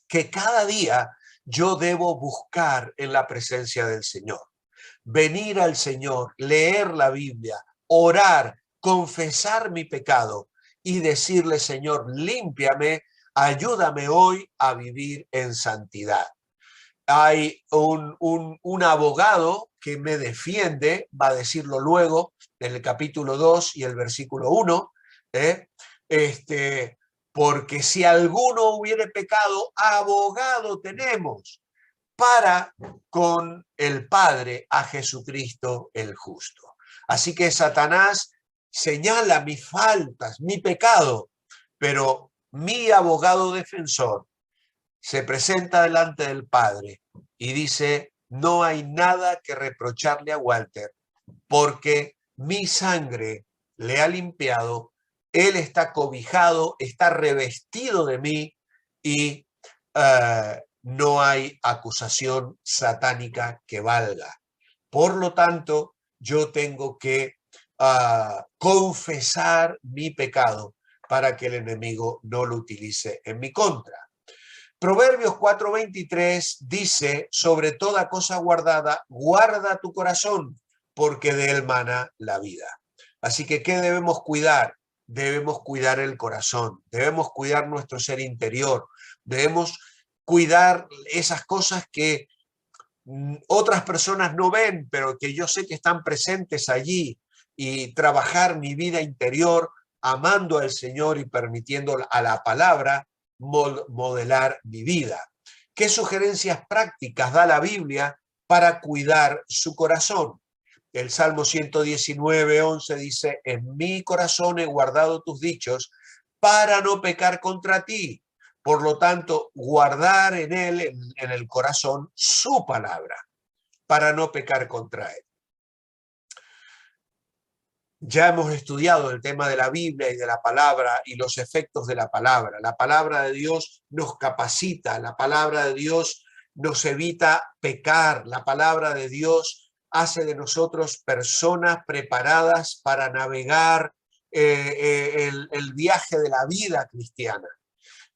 que cada día yo debo buscar en la presencia del Señor. Venir al Señor, leer la Biblia, orar, confesar mi pecado y decirle, Señor, límpiame, ayúdame hoy a vivir en santidad. Hay un abogado que me defiende, va a decirlo luego en el capítulo 2 y el versículo 1, porque si alguno hubiere pecado, abogado tenemos para con el Padre, a Jesucristo el justo. Así que Satanás señala mis faltas, mi pecado, pero mi abogado defensor se presenta delante del Padre y dice, no hay nada que reprocharle a Walter porque mi sangre le ha limpiado, él está cobijado, está revestido de mí y no hay acusación satánica que valga. Por lo tanto, yo tengo que confesar mi pecado para que el enemigo no lo utilice en mi contra. Proverbios 4:23 dice, sobre toda cosa guardada, guarda tu corazón, porque de él mana la vida. Así que, ¿qué debemos cuidar? Debemos cuidar el corazón, debemos cuidar nuestro ser interior, debemos cuidar esas cosas que otras personas no ven, pero que yo sé que están presentes allí, y trabajar mi vida interior amando al Señor y permitiendo a la palabra modelar mi vida. ¿Qué sugerencias prácticas da la Biblia para cuidar su corazón? El Salmo 119:11 dice, en mi corazón he guardado tus dichos para no pecar contra ti. Por lo tanto, guardar en él, en el corazón, su palabra, para no pecar contra él. Ya hemos estudiado el tema de la Biblia y de la palabra y los efectos de la palabra. La palabra de Dios nos capacita, la palabra de Dios nos evita pecar, la palabra de Dios hace de nosotros personas preparadas para navegar el viaje de la vida cristiana.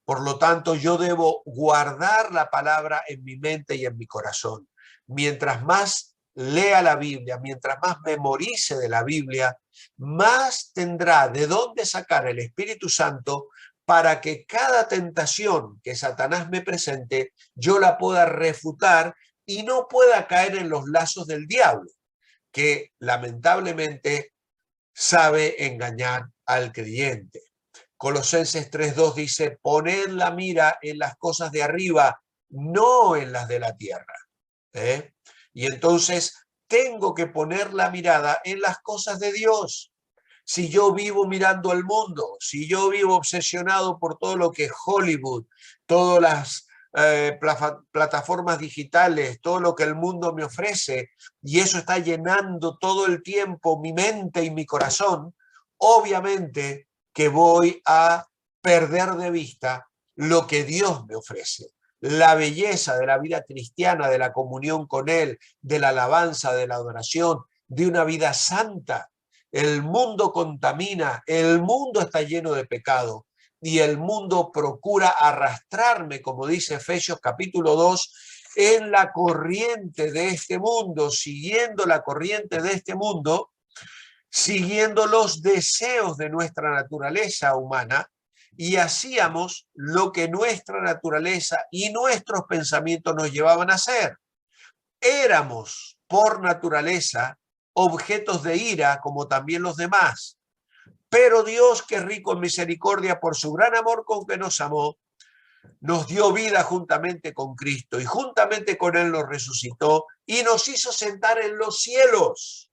Por lo tanto, yo debo guardar la palabra en mi mente y en mi corazón. Mientras más lea la Biblia, mientras más memorice de la Biblia, más tendrá de dónde sacar el Espíritu Santo para que cada tentación que Satanás me presente, yo la pueda refutar y no pueda caer en los lazos del diablo, que lamentablemente sabe engañar al creyente. Colosenses 3:2 dice, poned la mira en las cosas de arriba, no en las de la tierra. Y entonces tengo que poner la mirada en las cosas de Dios. Si yo vivo mirando al mundo, si yo vivo obsesionado por todo lo que es Hollywood, todas las plataformas digitales, todo lo que el mundo me ofrece, y eso está llenando todo el tiempo mi mente y mi corazón, obviamente que voy a perder de vista lo que Dios me ofrece. La belleza de la vida cristiana, de la comunión con Él, de la alabanza, de la adoración, de una vida santa. El mundo contamina, el mundo está lleno de pecado y el mundo procura arrastrarme, como dice Efesios capítulo 2, en la corriente de este mundo, siguiendo la corriente de este mundo, siguiendo los deseos de nuestra naturaleza humana, y hacíamos lo que nuestra naturaleza y nuestros pensamientos nos llevaban a hacer. Éramos por naturaleza objetos de ira como también los demás. Pero Dios, que es rico en misericordia por su gran amor con que nos amó, nos dio vida juntamente con Cristo y juntamente con Él nos resucitó y nos hizo sentar en los cielos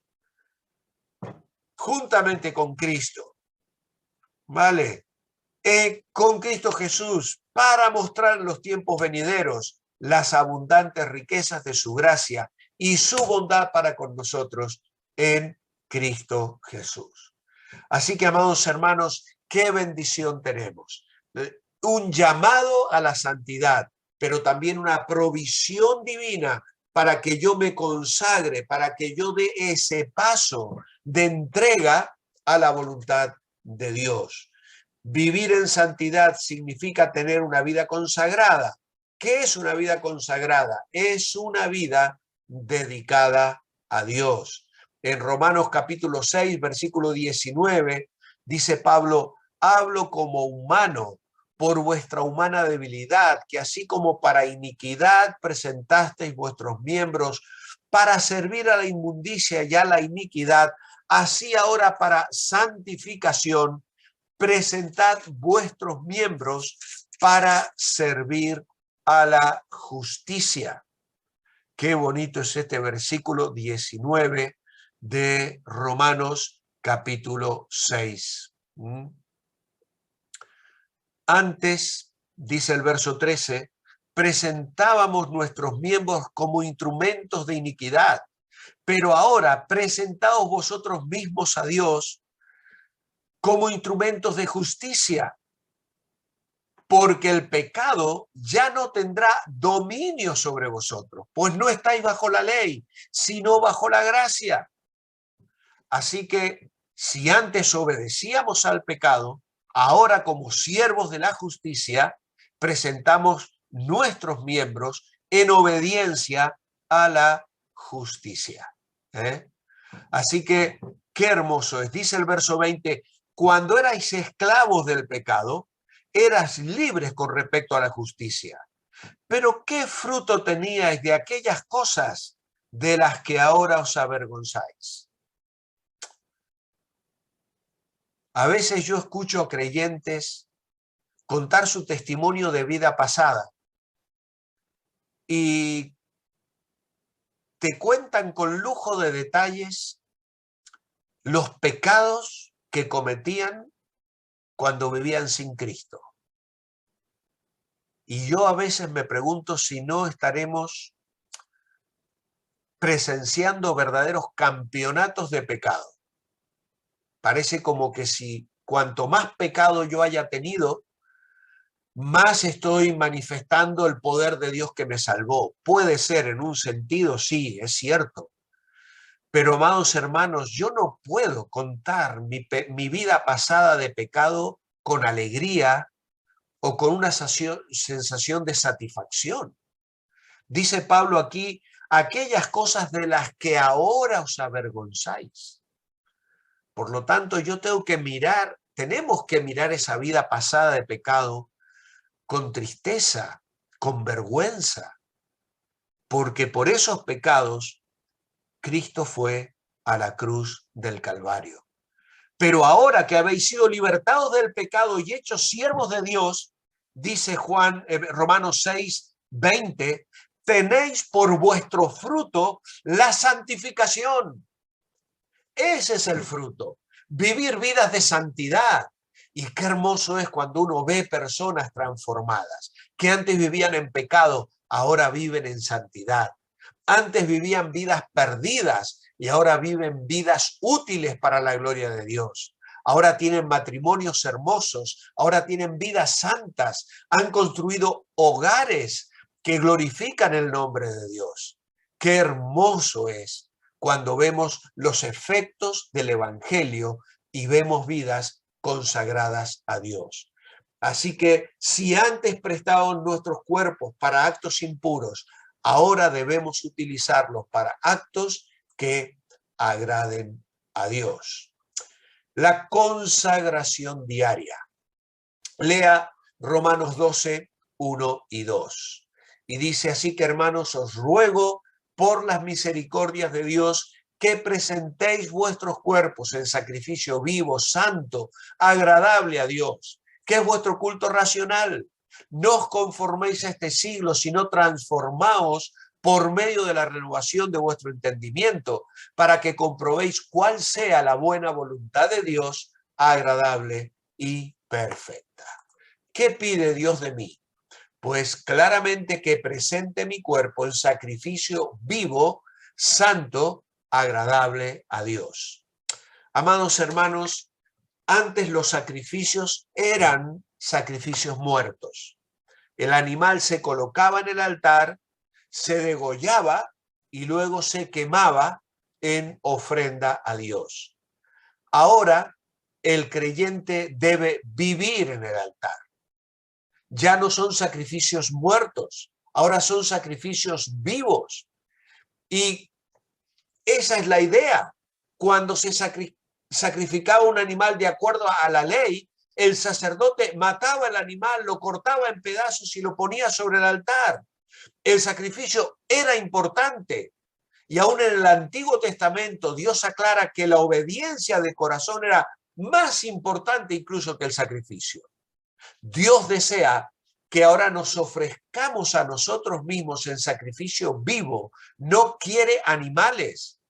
juntamente con Cristo. ¿Vale? Con Cristo Jesús, para mostrar en los tiempos venideros las abundantes riquezas de su gracia y su bondad para con nosotros en Cristo Jesús. Así que, amados hermanos, qué bendición tenemos. Un llamado a la santidad, pero también una provisión divina para que yo me consagre, para que yo dé ese paso de entrega a la voluntad de Dios. Vivir en santidad significa tener una vida consagrada. ¿Qué es una vida consagrada? Es una vida dedicada a Dios. En Romanos capítulo 6, versículo 19, dice Pablo, hablo como humano por vuestra humana debilidad, que así como para iniquidad presentasteis vuestros miembros para servir a la inmundicia y a la iniquidad, así ahora para santificación presentad vuestros miembros para servir a la justicia. Qué bonito es este versículo 19 de Romanos capítulo 6. Antes, dice el verso 13, presentábamos nuestros miembros como instrumentos de iniquidad, pero ahora presentaos vosotros mismos a Dios como instrumentos de justicia, porque el pecado ya no tendrá dominio sobre vosotros, pues no estáis bajo la ley, sino bajo la gracia. Así que si antes obedecíamos al pecado, ahora como siervos de la justicia, presentamos nuestros miembros en obediencia a la justicia. Así que qué hermoso es. Dice el verso 20, cuando erais esclavos del pecado, eras libres con respecto a la justicia. Pero ¿qué fruto teníais de aquellas cosas de las que ahora os avergonzáis? A veces yo escucho a creyentes contar su testimonio de vida pasada y te cuentan con lujo de detalles los pecados que cometían cuando vivían sin Cristo. Y yo a veces me pregunto si no estaremos presenciando verdaderos campeonatos de pecado. Parece como que si cuanto más pecado yo haya tenido, más estoy manifestando el poder de Dios que me salvó. Puede ser en un sentido, sí, es cierto. Pero, amados hermanos, yo no puedo contar mi vida pasada de pecado con alegría o con una sensación de satisfacción. Dice Pablo aquí, aquellas cosas de las que ahora os avergonzáis. Por lo tanto, yo tengo que mirar tenemos que mirar esa vida pasada de pecado con tristeza, con vergüenza, porque por esos pecados Cristo fue a la cruz del Calvario. Pero ahora que habéis sido libertados del pecado y hechos siervos de Dios, dice Romanos 6:20, tenéis por vuestro fruto la santificación. Ese es el fruto, vivir vidas de santidad. Y qué hermoso es cuando uno ve personas transformadas, que antes vivían en pecado, ahora viven en santidad. Antes vivían vidas perdidas y ahora viven vidas útiles para la gloria de Dios. Ahora tienen matrimonios hermosos, ahora tienen vidas santas, han construido hogares que glorifican el nombre de Dios. Qué hermoso es cuando vemos los efectos del Evangelio y vemos vidas consagradas a Dios. Así que si antes prestaban nuestros cuerpos para actos impuros, ahora debemos utilizarlos para actos que agraden a Dios. La consagración diaria. Lea Romanos 12, 1 y 2. Y dice así que, hermanos, os ruego por las misericordias de Dios que presentéis vuestros cuerpos en sacrificio vivo, santo, agradable a Dios, que es vuestro culto racional. No os conforméis a este siglo, sino transformaos por medio de la renovación de vuestro entendimiento, para que comprobéis cuál sea la buena voluntad de Dios, agradable y perfecta. ¿Qué pide Dios de mí? Pues claramente que presente mi cuerpo en sacrificio vivo, santo, agradable a Dios. Amados hermanos, antes los sacrificios eran sacrificios muertos. El animal se colocaba en el altar, se degollaba y luego se quemaba en ofrenda a Dios. Ahora el creyente debe vivir en el altar. Ya no son sacrificios muertos, ahora son sacrificios vivos. Y esa es la idea. Cuando se sacrificaba un animal de acuerdo a la ley, el sacerdote mataba el animal, lo cortaba en pedazos y lo ponía sobre el altar. El sacrificio era importante. Y aún en el Antiguo Testamento Dios aclara que la obediencia de corazón era más importante incluso que el sacrificio. Dios desea que ahora nos ofrezcamos a nosotros mismos en sacrificio vivo. No quiere animales.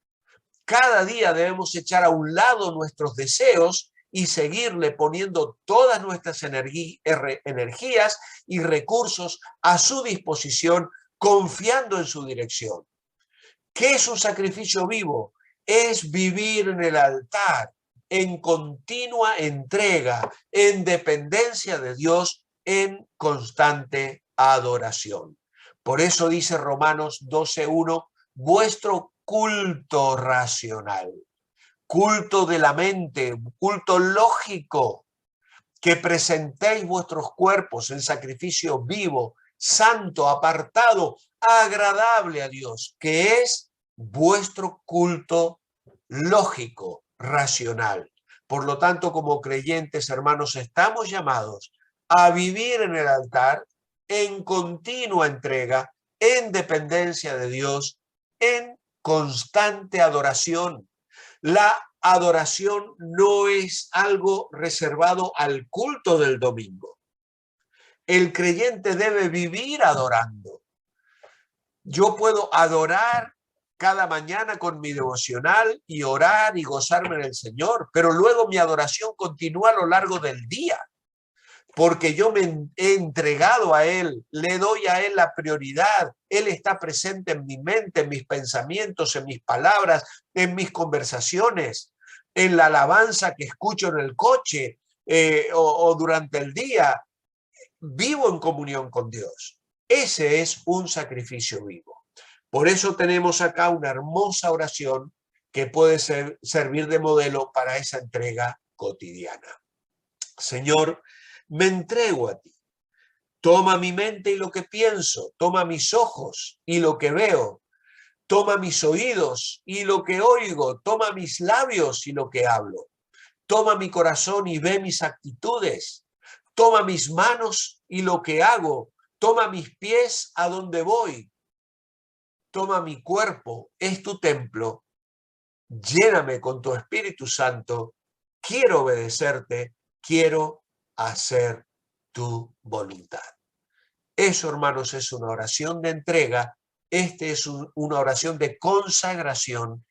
Cada día debemos echar a un lado nuestros deseos y seguirle poniendo todas nuestras energías y recursos a su disposición, confiando en su dirección. ¿Qué es un sacrificio vivo? Es vivir en el altar, en continua entrega, en dependencia de Dios, en constante adoración. Por eso dice Romanos 12:1, vuestro culto racional, culto de la mente, culto lógico, que presentéis vuestros cuerpos en sacrificio vivo, santo, apartado, agradable a Dios, que es vuestro culto lógico, racional. Por lo tanto, como creyentes, hermanos, estamos llamados a vivir en el altar en continua entrega, en dependencia de Dios, en constante adoración. La adoración no es algo reservado al culto del domingo. El creyente debe vivir adorando. Yo puedo adorar cada mañana con mi devocional y orar y gozarme en el Señor, pero luego mi adoración continúa a lo largo del día, porque yo me he entregado a Él, le doy a Él la prioridad. Él está presente en mi mente, en mis pensamientos, en mis palabras, en mis conversaciones, en la alabanza que escucho en el coche o durante el día. Vivo en comunión con Dios. Ese es un sacrificio vivo. Por eso tenemos acá una hermosa oración que puede servir de modelo para esa entrega cotidiana. Señor, me entrego a ti. Toma mi mente y lo que pienso, toma mis ojos y lo que veo, toma mis oídos y lo que oigo, toma mis labios y lo que hablo. Toma mi corazón y ve mis actitudes. Toma mis manos y lo que hago. Toma mis pies a donde voy. Toma mi cuerpo, es tu templo. Lléname con tu Espíritu Santo. Quiero obedecerte, quiero hacer tu voluntad. Eso, hermanos, es una oración de entrega. Este es una oración de consagración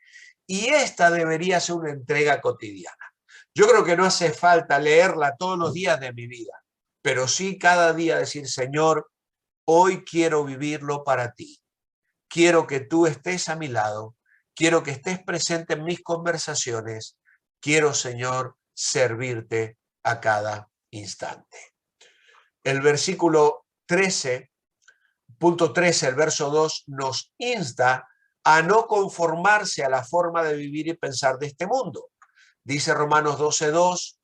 y esta debería ser una entrega cotidiana. Yo creo que no hace falta leerla todos los días de mi vida, pero sí cada día decir, Señor, hoy quiero vivirlo para ti. Quiero que tú estés a mi lado. Quiero que estés presente en mis conversaciones. Quiero, Señor, servirte a cada instante. El versículo 13, punto 13, el verso 2, nos insta a no conformarse a la forma de vivir y pensar de este mundo. Dice Romanos 12:2,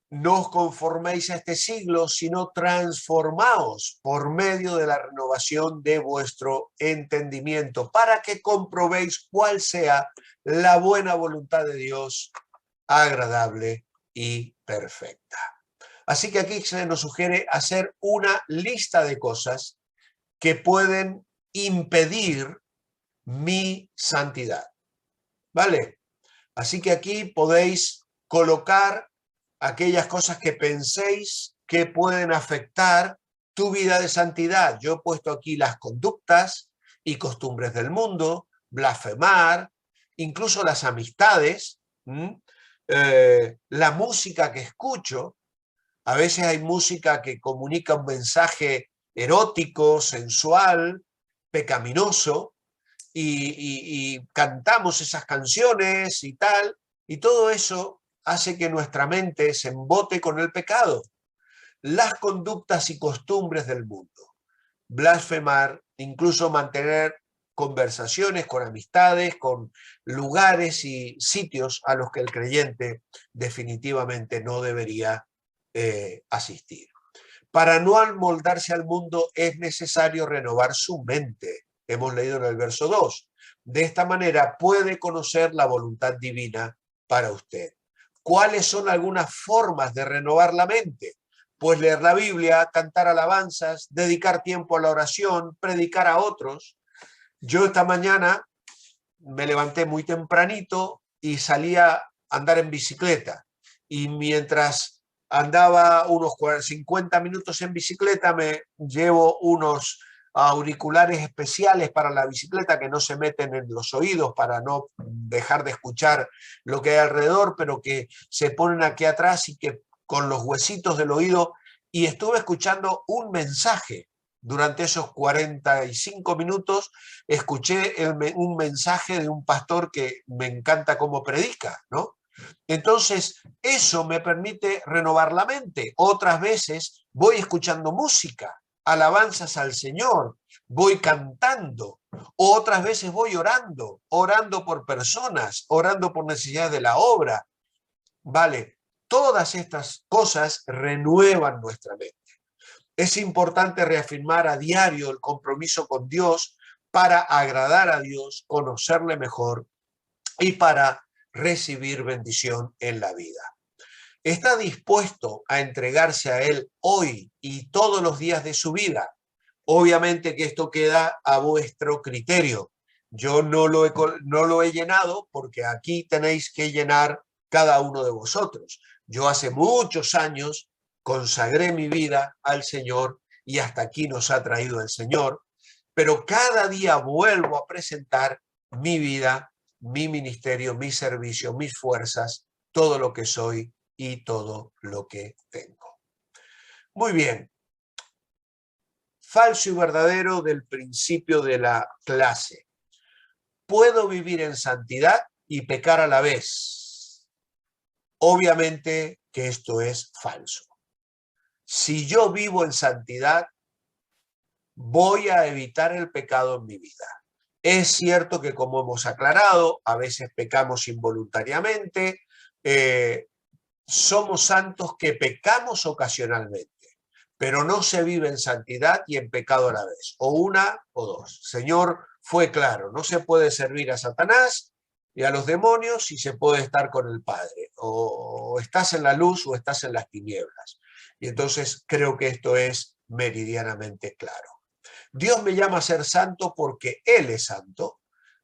no os conforméis a este siglo, sino transformaos por medio de la renovación de vuestro entendimiento, para que comprobéis cuál sea la buena voluntad de Dios, agradable y perfecta. Así que aquí se nos sugiere hacer una lista de cosas que pueden impedir mi santidad. ¿Vale? Así que aquí podéis colocar aquellas cosas que penséis que pueden afectar tu vida de santidad. Yo he puesto aquí las conductas y costumbres del mundo, blasfemar, incluso las amistades, la música que escucho. A veces hay música que comunica un mensaje erótico, sensual, pecaminoso, y cantamos esas canciones y tal, y todo eso hace que nuestra mente se embote con el pecado. Las conductas y costumbres del mundo, blasfemar, incluso mantener conversaciones con amistades, con lugares y sitios a los que el creyente definitivamente no debería asistir. Para no amoldarse al mundo es necesario renovar su mente. Hemos leído en el verso 2. De esta manera puede conocer la voluntad divina para usted. ¿Cuáles son algunas formas de renovar la mente? Pues leer la Biblia, cantar alabanzas, dedicar tiempo a la oración, predicar a otros. Yo esta mañana me levanté muy tempranito y salí a andar en bicicleta. Y mientras andaba unos 50 minutos en bicicleta, me llevo unos auriculares especiales para la bicicleta que no se meten en los oídos para no dejar de escuchar lo que hay alrededor, pero que se ponen aquí atrás y que con los huesitos del oído, y estuve escuchando un mensaje. Durante esos 45 minutos escuché un mensaje de un pastor que me encanta cómo predica, ¿no? Entonces, eso me permite renovar la mente. Otras veces voy escuchando música, alabanzas al Señor, voy cantando. Otras veces voy orando, orando por personas, orando por necesidades de la obra. Vale, todas estas cosas renuevan nuestra mente. Es importante reafirmar a diario el compromiso con Dios para agradar a Dios, conocerle mejor y para recibir bendición en la vida. ¿Está dispuesto a entregarse a Él hoy y todos los días de su vida? Obviamente que esto queda a vuestro criterio. Yo no lo he llenado porque aquí tenéis que llenar cada uno de vosotros. Yo hace muchos años consagré mi vida al Señor y hasta aquí nos ha traído el Señor, pero cada día vuelvo a presentar mi vida, mi ministerio, mi servicio, mis fuerzas, todo lo que soy y todo lo que tengo. Muy bien. Falso y verdadero del principio de la clase. ¿Puedo vivir en santidad y pecar a la vez? Obviamente que esto es falso. Si yo vivo en santidad, voy a evitar el pecado en mi vida. Es cierto que, como hemos aclarado, a veces pecamos involuntariamente, somos santos que pecamos ocasionalmente, pero no se vive en santidad y en pecado a la vez, o una o dos. Señor fue claro, no se puede servir a Satanás y a los demonios y se puede estar con el Padre, o estás en la luz o estás en las tinieblas. Y entonces creo que esto es meridianamente claro. Dios me llama a ser santo porque Él es santo,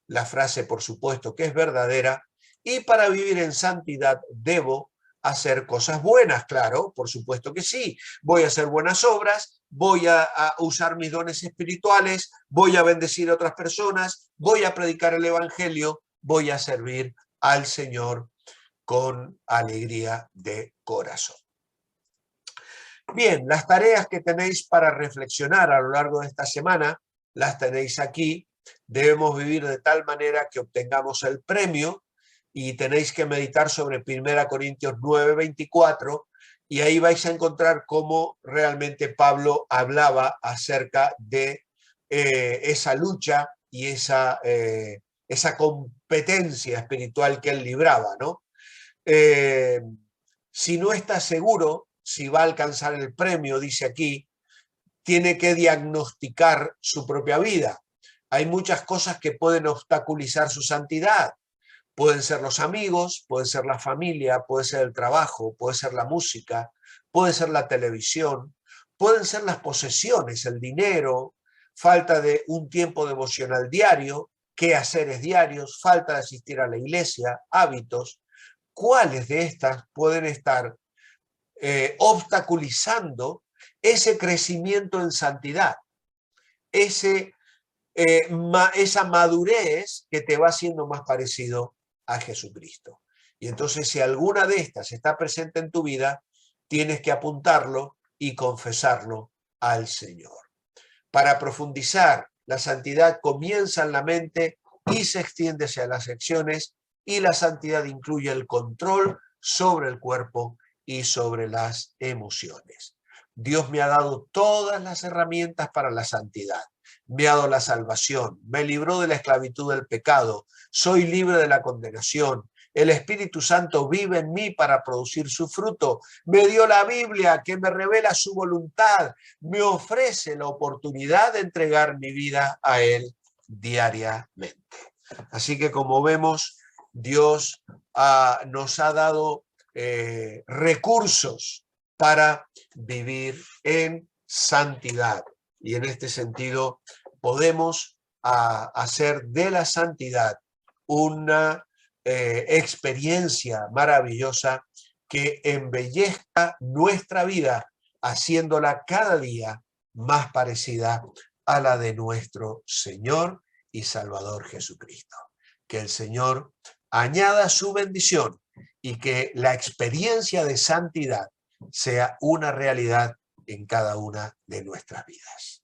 la frase por supuesto que es verdadera, y para vivir en santidad debo hacer cosas buenas, claro, por supuesto que sí. Voy a hacer buenas obras, voy a usar mis dones espirituales, voy a bendecir a otras personas, voy a predicar el evangelio, voy a servir al Señor con alegría de corazón. Bien, las tareas que tenéis para reflexionar a lo largo de esta semana, las tenéis aquí. Debemos vivir de tal manera que obtengamos el premio y tenéis que meditar sobre 1 Corintios 9:24 y ahí vais a encontrar cómo realmente Pablo hablaba acerca de esa lucha y esa competencia espiritual que él libraba, ¿no? Si no está seguro si va a alcanzar el premio, dice aquí, tiene que diagnosticar su propia vida. Hay muchas cosas que pueden obstaculizar su santidad. Pueden ser los amigos, puede ser la familia, puede ser el trabajo, puede ser la música, puede ser la televisión, pueden ser las posesiones, el dinero, falta de un tiempo devocional diario, quehaceres diarios, falta de asistir a la iglesia, hábitos. ¿Cuáles de estas pueden estar obstaculizando ese crecimiento en santidad, esa madurez que te va haciendo más parecido a Jesucristo? Y entonces, si alguna de estas está presente en tu vida, tienes que apuntarlo y confesarlo al Señor. Para profundizar, la santidad comienza en la mente y se extiende hacia las acciones, y la santidad incluye el control sobre el cuerpo y sobre las emociones. Dios me ha dado todas las herramientas para la santidad. Me ha dado la salvación, me libró de la esclavitud del pecado, soy libre de la condenación. El Espíritu Santo vive en mí para producir su fruto. Me dio la Biblia que me revela su voluntad. Me ofrece la oportunidad de entregar mi vida a Él diariamente. Así que como vemos, Dios nos ha dado recursos para vivir en santidad. Y en este sentido podemos hacer de la santidad una experiencia maravillosa que embellezca nuestra vida, haciéndola cada día más parecida a la de nuestro Señor y Salvador Jesucristo. Que el Señor añada su bendición y que la experiencia de santidad sea una realidad en cada una de nuestras vidas.